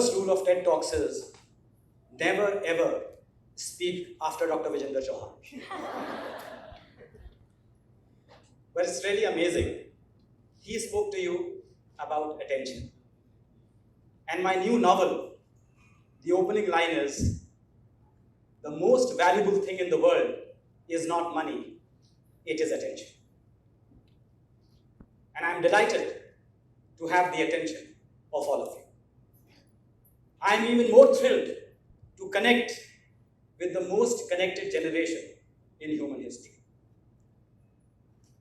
first rule of TED Talks is never ever speak after Dr. Vijender Chauhan. But it's really amazing. He spoke to you about attention. And my new novel, the opening line is, the most valuable thing in the world is not money, it is attention. And I'm delighted to have the attention of all of you. I'm even more thrilled to connect with the most connected generation in human history.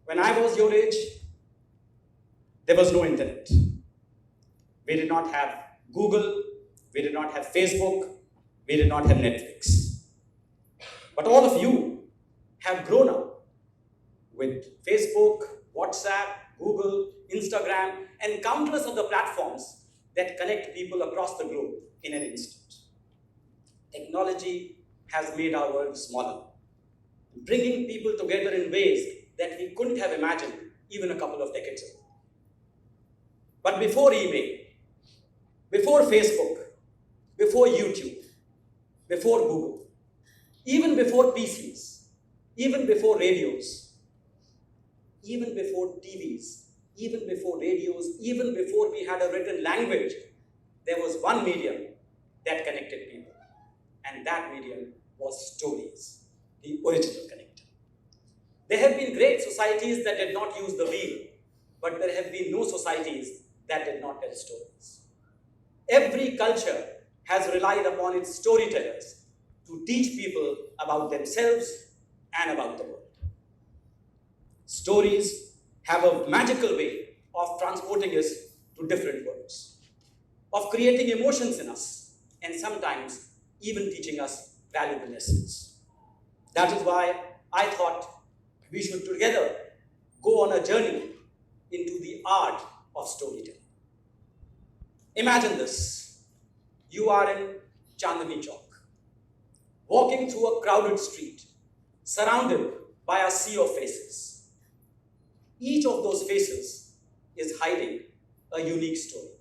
When I was your age, there was no internet. We did not have Google, we did not have Facebook, we did not have Netflix. But all of you have grown up with Facebook, WhatsApp, Google, Instagram, and countless other platforms that connect people across the globe in an instant. Technology has made our world smaller, bringing people together in ways that we couldn't have imagined even a couple of decades ago. But before eBay, before Facebook, before YouTube, before Google, even before PCs, even before radios, even before TVs, even before radios, even before we had a written language, there was one medium that connected people. And that medium was stories, the original connector. There have been great societies that did not use the wheel, but there have been no societies that did not tell stories. Every culture has relied upon its storytellers to teach people about themselves and about the world. Stories have a magical way of transporting us to different worlds, of creating emotions in us, and sometimes even teaching us valuable lessons. That is why I thought we should together go on a journey into the art of storytelling. Imagine this. You are in Chandni Chowk, walking through a crowded street, surrounded by a sea of faces. Each of those faces is hiding a unique story.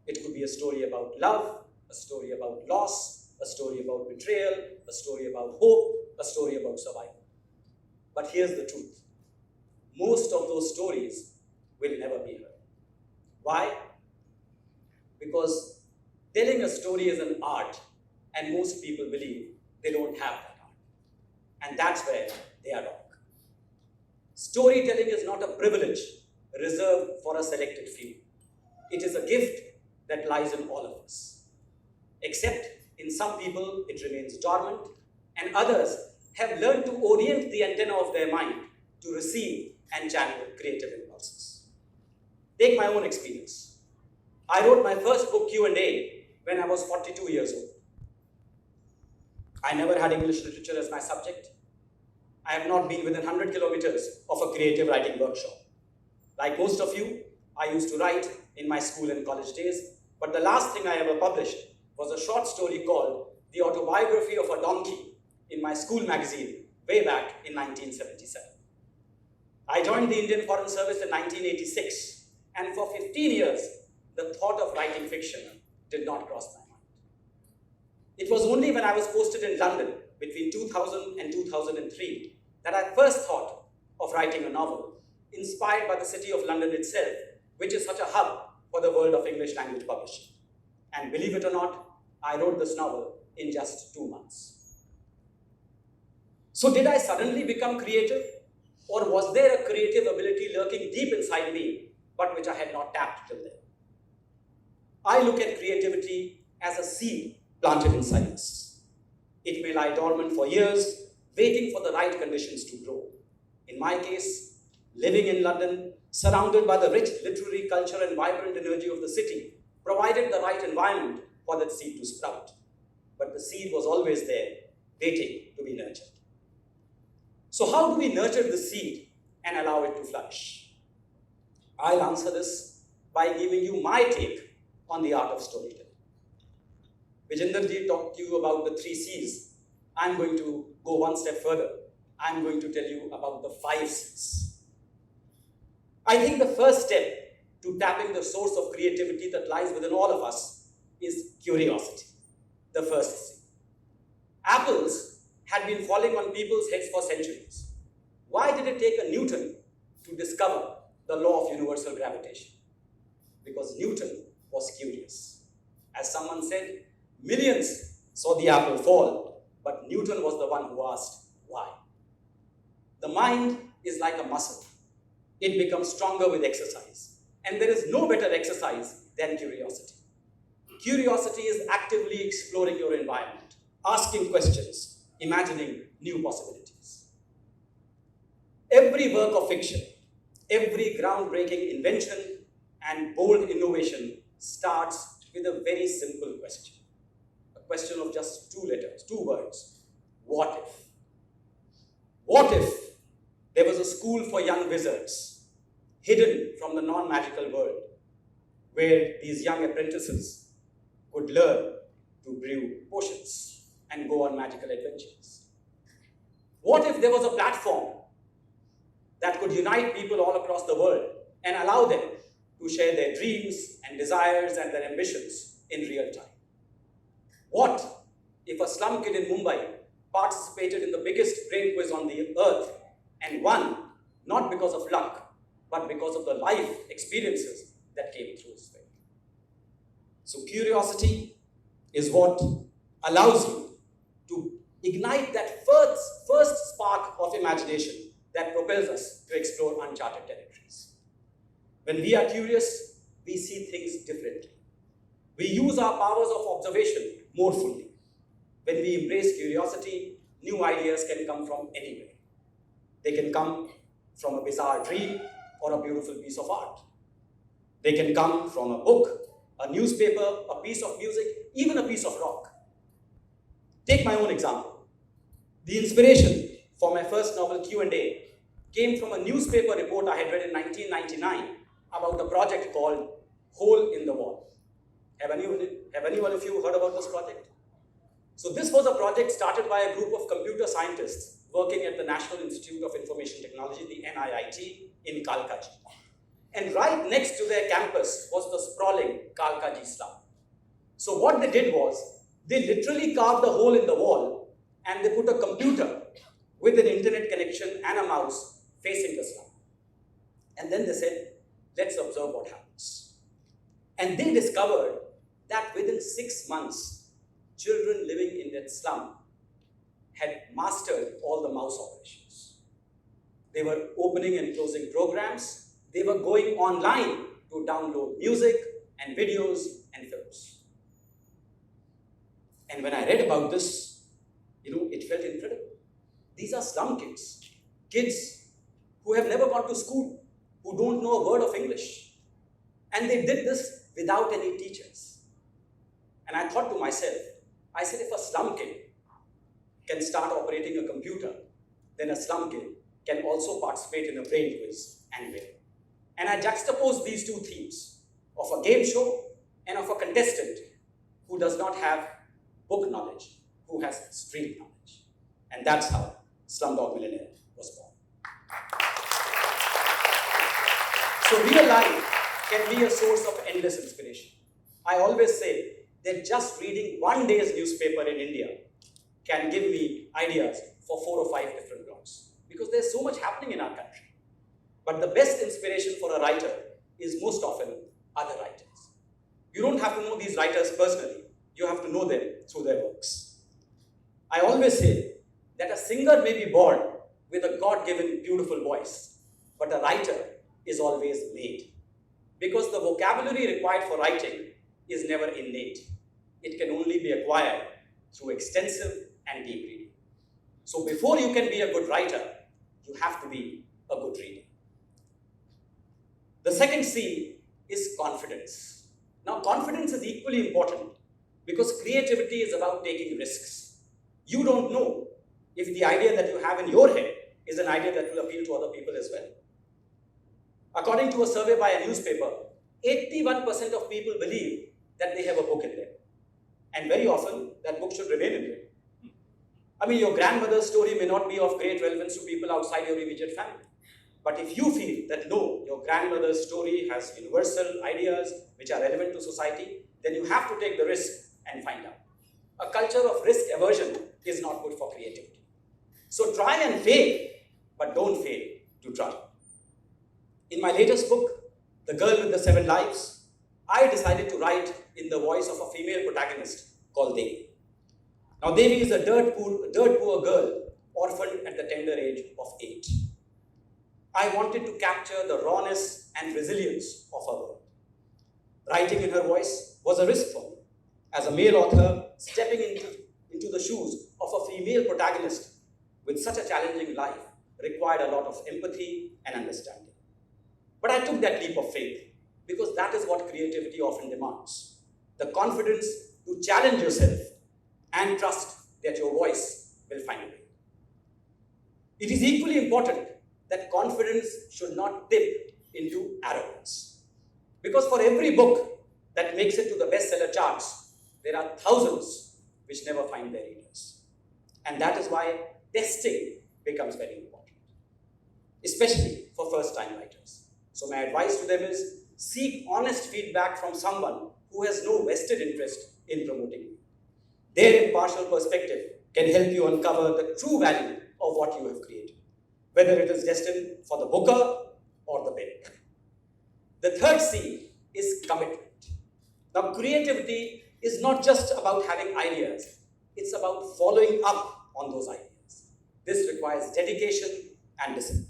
It could be a story about love, a story about loss, a story about betrayal, a story about hope, a story about survival. But here's the truth. Most of those stories will never be heard. Why? Because telling a story is an art, and most people believe they don't have that art. And that's where they are wrong. Storytelling is not a privilege reserved for a selected few. It is a gift that lies in all of us. Except in some people, it remains dormant, and others have learned to orient the antenna of their mind to receive and channel creative impulses. Take my own experience. I wrote my first book, Q&A, when I was 42 years old. I never had English literature as my subject. I have not been within 100 kilometers of a creative writing workshop. Like most of you, I used to write in my school and college days, but the last thing I ever published was a short story called The Autobiography of a Donkey in my school magazine way back in 1977. I joined the Indian Foreign Service in 1986, and for 15 years, the thought of writing fiction did not cross my mind. It was only when I was posted in London between 2000 and 2003 that I first thought of writing a novel inspired by the city of London itself, which is such a hub for the world of English language publishing. And believe it or not, I wrote this novel in just 2 months. So did I suddenly become creative? Or was there a creative ability lurking deep inside me, but which I had not tapped till then? I look at creativity as a seed planted inside us. It may lie dormant for years, waiting for the right conditions to grow. In my case, living in London, surrounded by the rich literary culture and vibrant energy of the city, provided the right environment for that seed to sprout. But the seed was always there, waiting to be nurtured. So how do we nurture the seed and allow it to flourish? I'll answer this by giving you my take on the art of storytelling. Vijenderji talked to you about the 3 C's. I'm going to go one step further. I'm going to tell you about the 5 C's. I think the first step to tapping the source of creativity that lies within all of us is curiosity, the first C. Apples had been falling on people's heads for centuries. Why did it take a Newton to discover the law of universal gravitation? Because Newton was curious. As someone said, millions saw the apple fall, but Newton was the one who asked why. The mind is like a muscle. It becomes stronger with exercise. And there is no better exercise than curiosity. Curiosity is actively exploring your environment, asking questions, imagining new possibilities. Every work of fiction, every groundbreaking invention and bold innovation starts with a very simple question. A question of just 2 letters, 2 words. What if? What if there was a school for young wizards, hidden from the non-magical world, where these young apprentices could learn to brew potions and go on magical adventures? What if there was a platform that could unite people all across the world and allow them to share their dreams and desires and their ambitions in real time? What if a slum kid in Mumbai participated in the biggest brain quiz on the earth and won, not because of luck, but because of the life experiences that came through his way? So curiosity is what allows you to ignite that first spark of imagination that propels us to explore uncharted territories. When we are curious, we see things differently. We use our powers of observation more fully. When we embrace curiosity, new ideas can come from anywhere. They can come from a bizarre dream or a beautiful piece of art. They can come from a book, a newspaper, a piece of music, even a piece of rock. Take my own example. The inspiration for my first novel, Q&A, came from a newspaper report I had read in 1999 about a project called Hole in the Wall. Have anyone of you heard about this project? So this was a project started by a group of computer scientists working at the National Institute of Information Technology, the NIIT, in Kalkaji. And right next to their campus was the sprawling Kalkaji slum. So what they did was, they literally carved a hole in the wall and they put a computer with an internet connection and a mouse facing the slum. And then they said, let's observe what happens. And they discovered that within 6 months, children living in that slum had mastered all the mouse operations. They were opening and closing programs. They were going online to download music and videos and films. And when I read about this, it felt incredible. These are slum kids, kids who have never gone to school, who don't know a word of English. And they did this without any teachers. And I thought to myself, I said, if a slum kid can start operating a computer, then a slum kid can also participate in a brain quiz and win. And I juxtaposed these 2 themes of a game show and of a contestant who does not have book knowledge, who has street knowledge. And that's how Slumdog Millionaire was born. So real life can be a source of endless inspiration. I always say that just reading one day's newspaper in India can give me ideas for 4 or 5 different blogs, because there's so much happening in our country. But the best inspiration for a writer is most often other writers. You don't have to know these writers personally. You have to know them through their works. I always say that a singer may be born with a God-given beautiful voice, but a writer is always made. Because the vocabulary required for writing is never innate. It can only be acquired through extensive and deep reading. So before you can be a good writer, you have to be a good reader. The second C is confidence. Now, confidence is equally important because creativity is about taking risks. You don't know if the idea that you have in your head is an idea that will appeal to other people as well. According to a survey by a newspaper, 81% of people believe that they have a book in them. And very often, that book should remain in them. I mean, your grandmother's story may not be of great relevance to people outside your immediate family. But if you feel that no, your grandmother's story has universal ideas which are relevant to society, then you have to take the risk and find out. A culture of risk aversion is not good for creativity. So try and fail, but don't fail to try. In my latest book, The Girl with the Seven Lives, I decided to write in the voice of a female protagonist called Devi. Now, Devi is a dirt poor girl, orphaned at the tender age of 8. I wanted to capture the rawness and resilience of her world. Writing in her voice was a risk for me. As a male author, stepping into the shoes of a female protagonist with such a challenging life required a lot of empathy and understanding. But I took that leap of faith because that is what creativity often demands. The confidence to challenge yourself and trust that your voice will find a way. It is equally important that confidence should not dip into arrogance. Because for every book that makes it to the bestseller charts, there are thousands which never find their readers. And that is why testing becomes very important, especially for first-time writers. So my advice to them is seek honest feedback from someone who has no vested interest in promoting you. Their impartial perspective can help you uncover the true value of what you have created, whether it is destined for the booker or the pen. The third C is commitment. Now, creativity is not just about having ideas, it's about following up on those ideas. This requires dedication and discipline.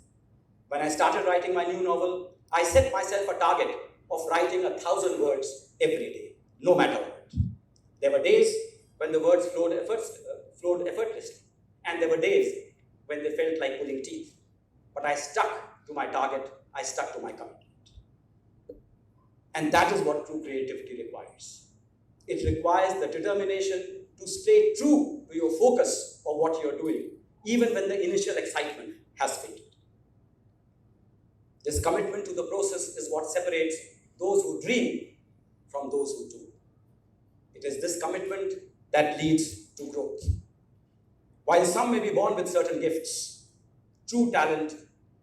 When I started writing my new novel, I set myself a target of writing 1,000 words every day, no matter what. There were days when the words flowed effortlessly, and there were days when they felt like pulling teeth. But I stuck to my target, I stuck to my commitment. And that is what true creativity requires. It requires the determination to stay true to your focus of what you're doing, even when the initial excitement has faded. This commitment to the process is what separates those who dream from those who do. It is this commitment that leads to growth. While some may be born with certain gifts, true talent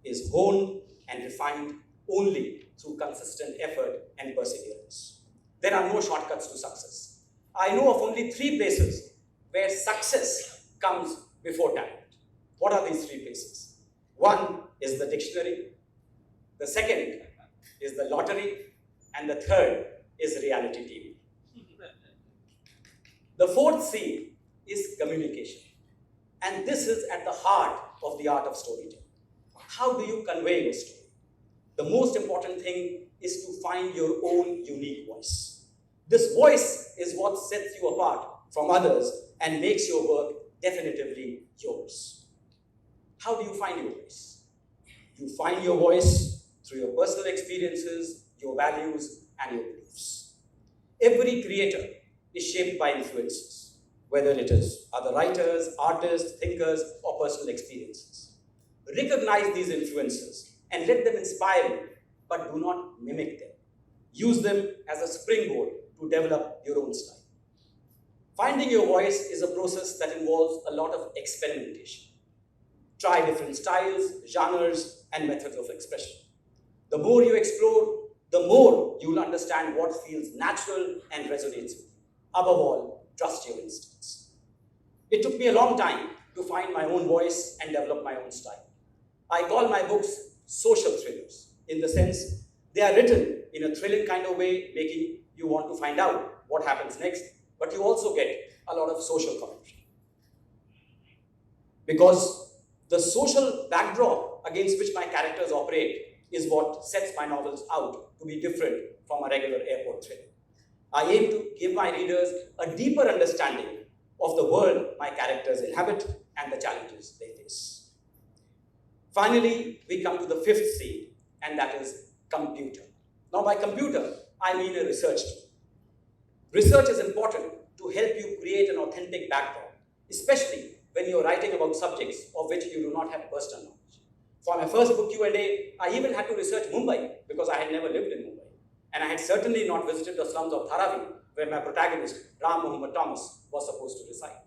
is honed and refined only through consistent effort and perseverance. There are no shortcuts to success. I know of only 3 places where success comes before talent. What are these 3 places? One is the dictionary, the second is the lottery, and the third is reality TV. The fourth C is communication. And this is at the heart of the art of storytelling. How do you convey your story? The most important thing is to find your own unique voice. This voice is what sets you apart from others and makes your work definitively yours. How do you find your voice? You find your voice through your personal experiences, your values, and your beliefs. Every creator is shaped by influences, whether it is other writers, artists, thinkers, or personal experiences. Recognize these influences and let them inspire you, but do not mimic them. Use them as a springboard to develop your own style. Finding your voice is a process that involves a lot of experimentation. Try different styles, genres, and methods of expression. The more you explore, the more you will understand what feels natural and resonates with you. Above all, trust your instincts. It took me a long time to find my own voice and develop my own style. I call my books social thrillers, in the sense they are written in a thrilling kind of way, making you want to find out what happens next, but you also get a lot of social commentary. Because the social backdrop against which my characters operate is what sets my novels out to be different from a regular airport thriller. I aim to give my readers a deeper understanding of the world my characters inhabit and the challenges they face. Finally, we come to the 5th C, and that is computer. Now, by computer, I mean a research tool. Research is important to help you create an authentic background, especially when you're writing about subjects of which you do not have personal knowledge. For my first book Q&A, I even had to research Mumbai because I had never lived in Mumbai. And I had certainly not visited the slums of Dharavi, where my protagonist, Ram Muhammad Thomas, was supposed to reside.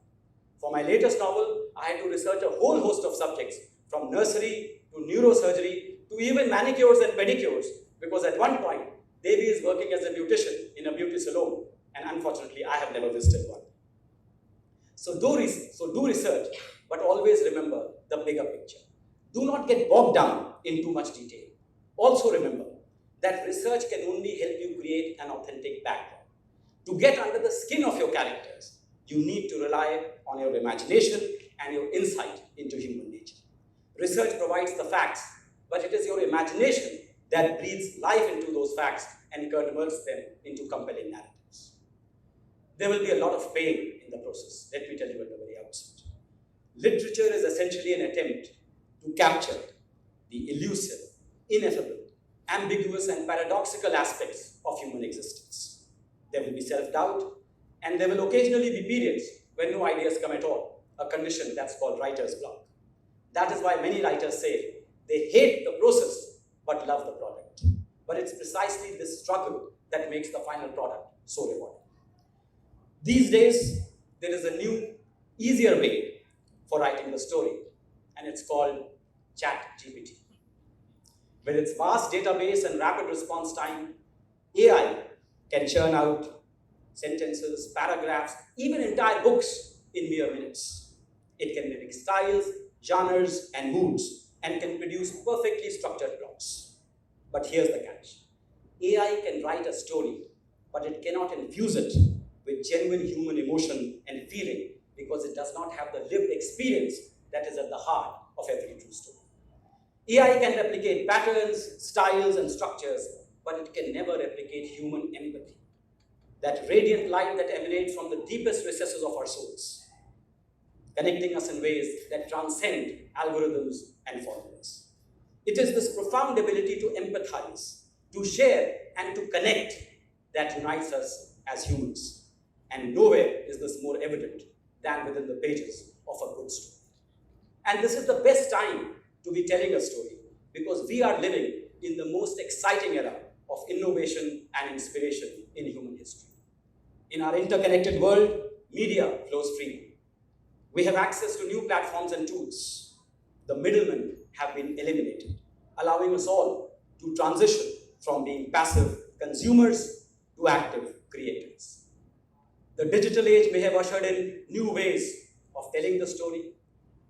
For my latest novel, I had to research a whole host of subjects, from nursery to neurosurgery to even manicures and pedicures, because at one point, Devi is working as a beautician in a beauty salon, and unfortunately, I have never visited one. So do research, but always remember the bigger picture. Do not get bogged down in too much detail. Also remember that research can only help you create an authentic background. To get under the skin of your characters, you need to rely on your imagination and your insight into human nature. Research provides the facts, but it is your imagination that breathes life into those facts and converts them into compelling narratives. There will be a lot of pain in the process, let me tell you at the very outset. Literature is essentially an attempt to capture the elusive, ineffable, ambiguous, and paradoxical aspects of human existence. There will be self-doubt, and there will occasionally be periods when no ideas come at all, a condition that's called writer's block. That is why many writers say they hate the process but love the product. But it's precisely this struggle that makes the final product so rewarding. These days, there is a new, easier way for writing the story, and it's called ChatGPT. With its vast database and rapid response time, AI can churn out sentences, paragraphs, even entire books in mere minutes. It can mimic styles, genres, and moods, and can produce perfectly structured plots. But here's the catch. AI can write a story, but it cannot infuse it with genuine human emotion and feeling because it does not have the lived experience that is at the heart of every true story. AI can replicate patterns, styles, and structures, but it can never replicate human empathy, that radiant light that emanates from the deepest recesses of our souls, connecting us in ways that transcend algorithms and formulas. It is this profound ability to empathize, to share, and to connect that unites us as humans. And nowhere is this more evident than within the pages of a good story. And this is the best time to be telling a story because we are living in the most exciting era of innovation and inspiration in human history. In our interconnected world, media flows freely. We have access to new platforms and tools. The middlemen have been eliminated, allowing us all to transition from being passive consumers to active creators. The digital age may have ushered in new ways of telling the story,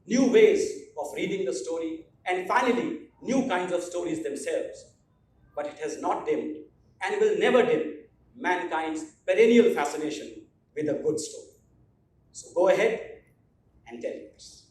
new ways of reading the story, and finally, new kinds of stories themselves. But it has not dimmed and will never dim mankind's perennial fascination with a good story. So go ahead and tell yours.